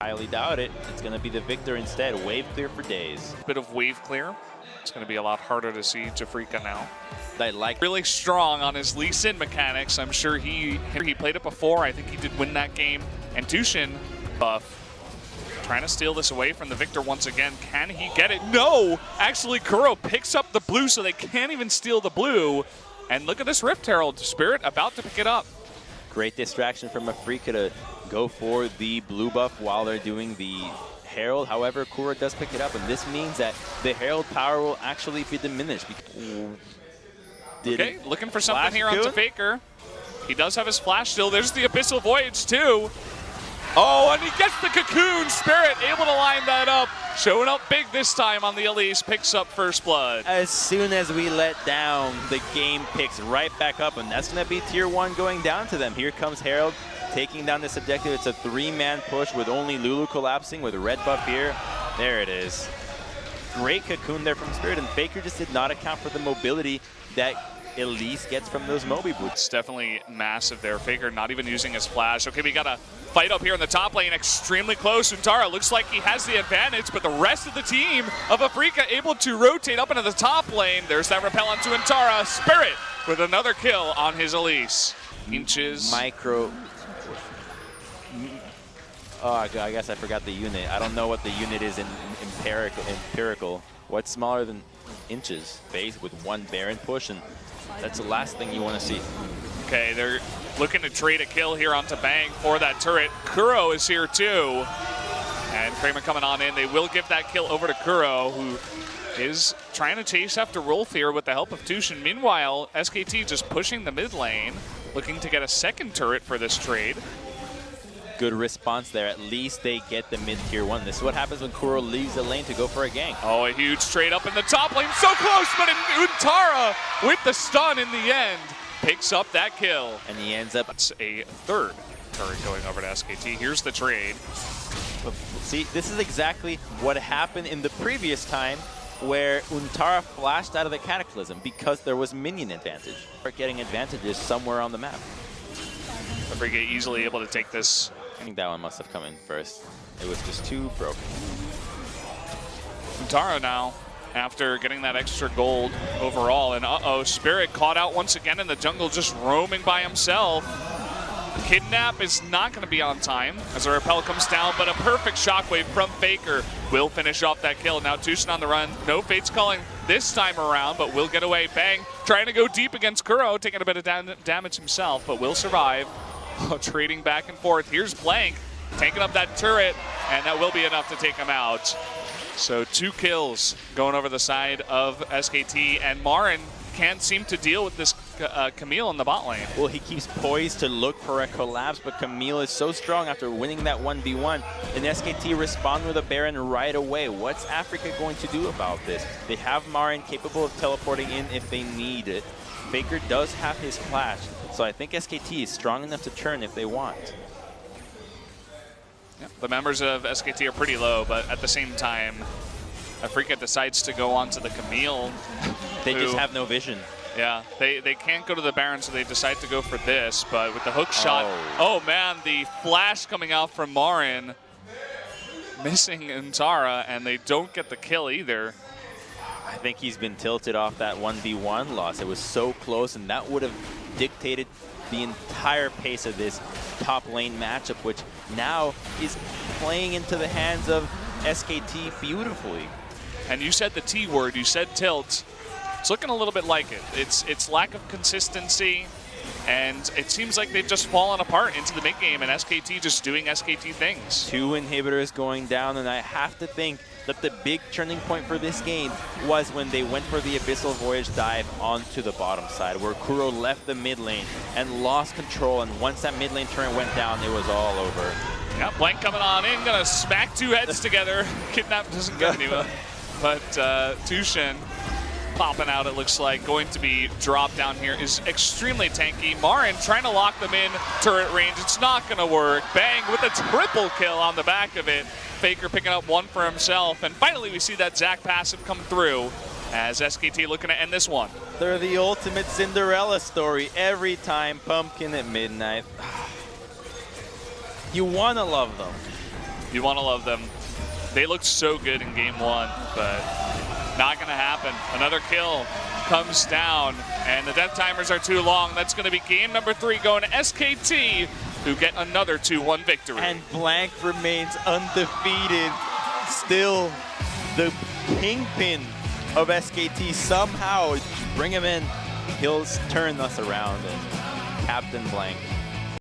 Highly doubt it. It's going to be the victor instead. Wave clear for days. Bit of wave clear. It's going to be a lot harder to see Jafrika now. I like really strong on his Lee Sin mechanics. I'm sure he played it before. I think he did win that game. And Tushin buff. Trying to steal this away from the victor once again. Can he get it? No! Actually, Kuro picks up the blue, so they can't even steal the blue. And look at this Rift Herald. Spirit about to pick it up. Great distraction from Afrika to go for the blue buff while they're doing the Herald. However, Kuro does pick it up, and this means that the Herald power will actually be diminished. Okay, looking for something here onto Faker. He does have his flash still. There's the Abyssal Voyage too. Oh, and he gets the Cocoon. Spirit able to line that up. Showing up big this time on the Elise. Picks up first blood. As soon as we let down, the game picks right back up, and that's going to be tier 1 going down to them. Here comes Herald taking down this objective. It's a 3-man push with only Lulu collapsing with a red buff here. There it is. Great Cocoon there from Spirit, and Faker just did not account for the mobility that Elise gets from those Moby boots. It's definitely massive there. Faker not even using his flash. Okay, we got a fight up here in the top lane, extremely close. Untara looks like he has the advantage, but the rest of the team of Afrika able to rotate up into the top lane. There's that repel onto Untara. Spirit with another kill on his Elise. Inches. Micro. Oh, I guess I forgot the unit. I don't know what the unit is in empirical. What's smaller than inches? Base with 1 Baron push, and that's the last thing you want to see. Okay, they're looking to trade a kill here onto Bang for that turret. Kuro is here too. And Kramer coming on in. They will give that kill over to Kuro, who is trying to chase after Rolf here with the help of Tushin. Meanwhile, SKT just pushing the mid lane, looking to get a second turret for this trade. Good response there. At least they get the mid tier 1. This is what happens when Kuro leaves the lane to go for a gank. Oh, a huge trade up in the top lane. So close, but Untara with the stun in the end picks up that kill. And he ends up... It's a third turret going over to SKT. Here's the trade. See, this is exactly what happened in the previous time where Untara flashed out of the Cataclysm because there was minion advantage. We're getting advantages somewhere on the map. Afrika easily able to take this. I think that one must have come in first. It was just too broken. Untara now, after getting that extra gold overall, and uh-oh, Spirit caught out once again in the jungle, just roaming by himself. Kidnap is not going to be on time as a repel comes down, but a perfect shockwave from Faker will finish off that kill. Now Tushin on the run. No Fate's calling this time around, but will get away. Bang, trying to go deep against Kuro, taking a bit of damage himself, but will survive. Trading back and forth. Here's Blank taking up that turret, and that will be enough to take him out. So 2 kills going over the side of SKT, and MaRin can't seem to deal with this Camille in the bot lane. Well, he keeps poised to look for a collapse, but Camille is so strong after winning that 1v1, and SKT respond with a Baron right away. What's Afrika going to do about this? They have MaRin capable of teleporting in if they need it. Faker does have his flash, so I think SKT is strong enough to turn if they want. Yeah, the members of SKT are pretty low, but at the same time, Afrika decides to go on to the Camille. They just have no vision. Yeah, they can't go to the Baron, so they decide to go for this, but with the hook shot, oh man, the flash coming out from MaRin, missing Untara, and they don't get the kill either. I think he's been tilted off that 1v1 loss. It was so close, and that would have dictated the entire pace of this top lane matchup, which now is playing into the hands of SKT beautifully. And you said the T word, you said tilt. It's looking a little bit like it. It's lack of consistency, and it seems like they've just fallen apart into the mid game, and SKT just doing SKT things. 2 inhibitors going down, and I have to think that the big turning point for this game was when they went for the Abyssal Voyage dive onto the bottom side, where Kuro left the mid lane and lost control, and once that mid lane turret went down, it was all over. Yeah, Blank coming on in, gonna smack 2 heads together. Kidnap doesn't get anyone, but Tushin popping out, it looks like, going to be dropped down here, is extremely tanky. MaRin trying to lock them in turret range. It's not going to work. Bang with a triple kill on the back of it. Faker picking up 1 for himself. And finally, we see that Zac passive come through as SKT looking to end this one. They're the ultimate Cinderella story every time. Pumpkin at midnight. You want to love them. You want to love them. They looked so good in game one, but not going to happen. Another kill comes down, and the death timers are too long. That's going to be game number 3 going to SKT, who get another 2-1 victory. And Blank remains undefeated. Still the kingpin of SKT. Somehow, bring him in. He'll turn us around. And Captain Blank